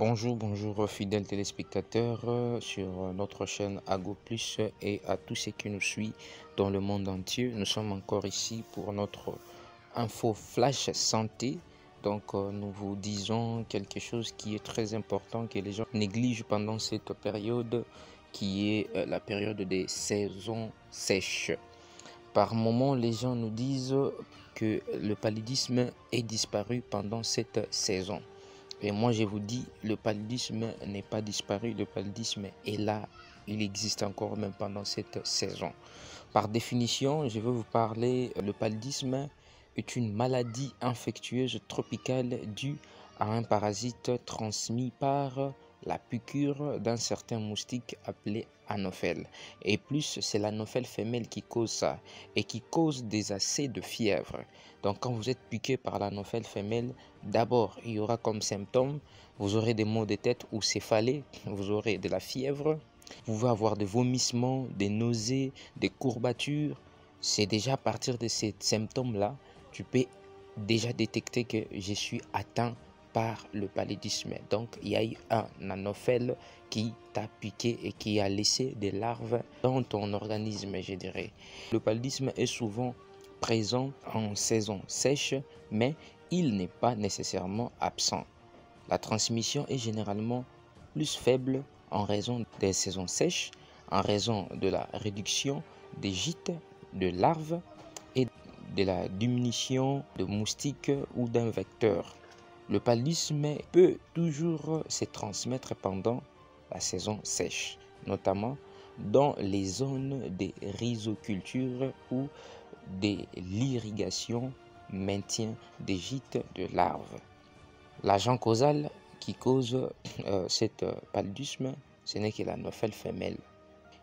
Bonjour fidèles téléspectateurs sur notre chaîne Ago Plus et à tous ceux qui nous suivent dans le monde entier. Nous sommes encore ici pour notre info flash santé. Donc nous vous disons quelque chose qui est très important que les gens négligent pendant cette période qui est la période des saisons sèches. Par moments, les gens nous disent que le paludisme est disparu pendant cette saison. Et moi, je vous dis, le paludisme n'est pas disparu, le paludisme est là, il existe encore même pendant cette saison. Par définition, je vais vous parler, le paludisme est une maladie infectieuse tropicale due à un parasite transmis par la piqûre d'un certain moustique appelé anophèle. Et plus, c'est l'anophèle femelle qui cause ça et qui cause des accès de fièvre. Donc, quand vous êtes piqué par l'anophèle femelle, d'abord, il y aura comme symptômes, vous aurez des maux de tête ou céphalées, vous aurez de la fièvre, vous pouvez avoir des vomissements, des nausées, des courbatures. C'est déjà à partir de ces symptômes-là, tu peux déjà détecter que je suis atteint par le paludisme. Donc, il y a eu un anophèle qui t'a piqué et qui a laissé des larves dans ton organisme, je dirais. Le paludisme est souvent présent en saison sèche, mais il n'est pas nécessairement absent. La transmission est généralement plus faible en raison des saisons sèches, en raison de la réduction des gîtes de larves et de la diminution de moustiques ou d'un vecteur. Le paludisme peut toujours se transmettre pendant la saison sèche, notamment dans les zones de rhizoculture ou de l'irrigation maintien des gîtes de larves. L'agent causal qui cause cet paludisme, ce n'est que l'anophèle femelle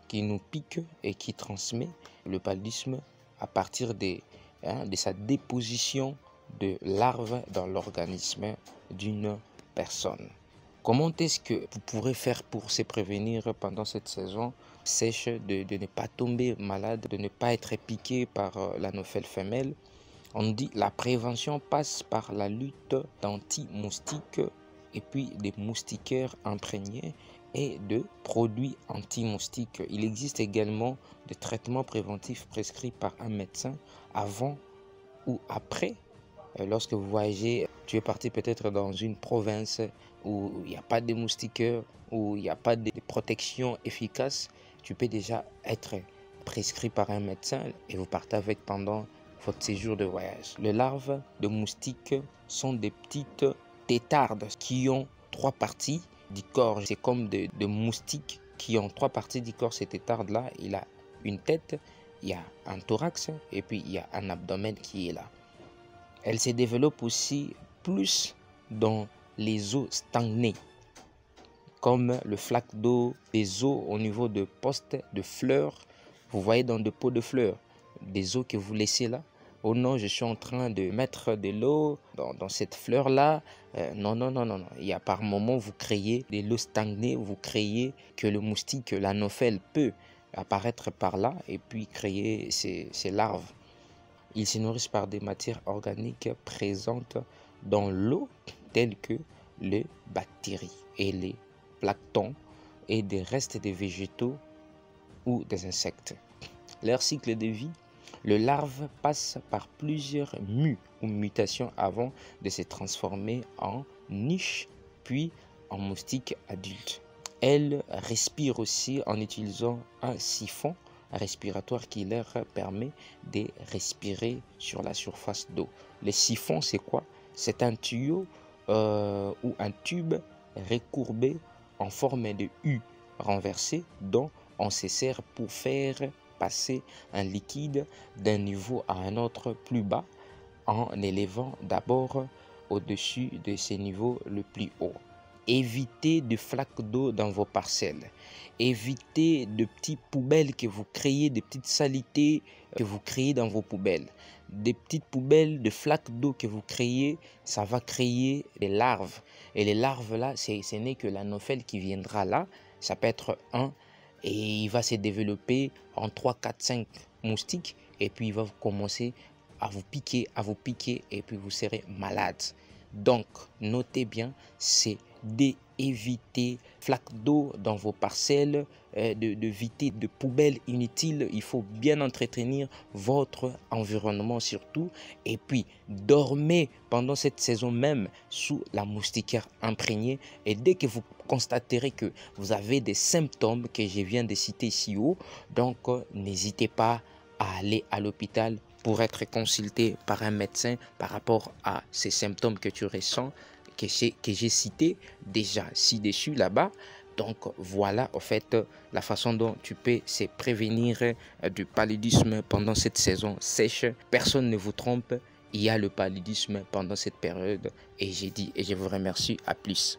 qui nous pique et qui transmet le paludisme à partir de sa déposition de larves dans l'organisme d'une personne. Comment est-ce que vous pourrez faire pour se prévenir pendant cette saison sèche de ne pas tomber malade, de ne pas être piqué par l'anophèle femelle? On dit la prévention passe par la lutte d'anti-moustiques et puis des moustiquaires imprégnés et de produits anti-moustiques. Il existe également des traitements préventifs prescrits par un médecin avant ou après. Lorsque vous voyagez, tu es parti peut-être dans une province où il n'y a pas de moustiquaires, où il n'y a pas de protection efficace, tu peux déjà être prescrit par un médecin et vous partez avec pendant votre séjour de voyage. Les larves de moustiques sont des petites têtardes qui ont trois parties du corps. C'est comme des moustiques qui ont trois parties du corps. Ces têtardes-là, il a une tête, il y a un thorax et puis il y a un abdomen qui est là. Elles se développent aussi plus dans les eaux stagnées, comme le flaque d'eau, des eaux au niveau de postes de fleurs. Vous voyez dans des pots de fleurs, des eaux que vous laissez là. Oh non, je suis en train de mettre de l'eau dans cette fleur-là. Non. Il y a par moment, vous créez de l'eau stagnée, vous créez que le moustique, l'anophèle peut apparaître par là et puis créer ces larves. Ils se nourrissent par des matières organiques présentes dans l'eau, telles que les bactéries et les planctons et des restes des végétaux ou des insectes. Leur cycle de vie, le larve passe par plusieurs mues ou mutations avant de se transformer en niche, puis en moustique adulte. Elles respirent aussi en utilisant un siphon respiratoire qui leur permet de respirer sur la surface d'eau. Le siphon, c'est quoi? C'est un tuyau ou un tube recourbé en forme de U renversé dont on se sert pour faire passer un liquide d'un niveau à un autre plus bas en élevant d'abord au-dessus de ces niveaux le plus haut. Évitez de flaques d'eau dans vos parcelles. Évitez de petites poubelles que vous créez, de petites saletés que vous créez dans vos poubelles. Des petites poubelles de flaques d'eau que vous créez, ça va créer des larves. Et les larves là, ce n'est que l'anophèle qui viendra là. Ça peut être un et il va se développer en 3, 4, 5 moustiques. Et puis il va commencer à vous piquer et puis vous serez malade. Donc, notez bien, c'est éviter flaques d'eau dans vos parcelles, d'éviter de poubelles inutiles. Il faut bien entretenir votre environnement surtout. Et puis, dormez pendant cette saison même sous la moustiquaire imprégnée. Et dès que vous constaterez que vous avez des symptômes que je viens de citer ici haut, donc n'hésitez pas à aller à l'hôpital pour être consulté par un médecin par rapport à ces symptômes que tu ressens, que j'ai cité déjà ci-dessus là-bas. Donc voilà en fait la façon dont tu peux se prévenir du paludisme pendant cette saison sèche. Personne ne vous trompe, il y a le paludisme pendant cette période et j'ai dit et je vous remercie, à plus.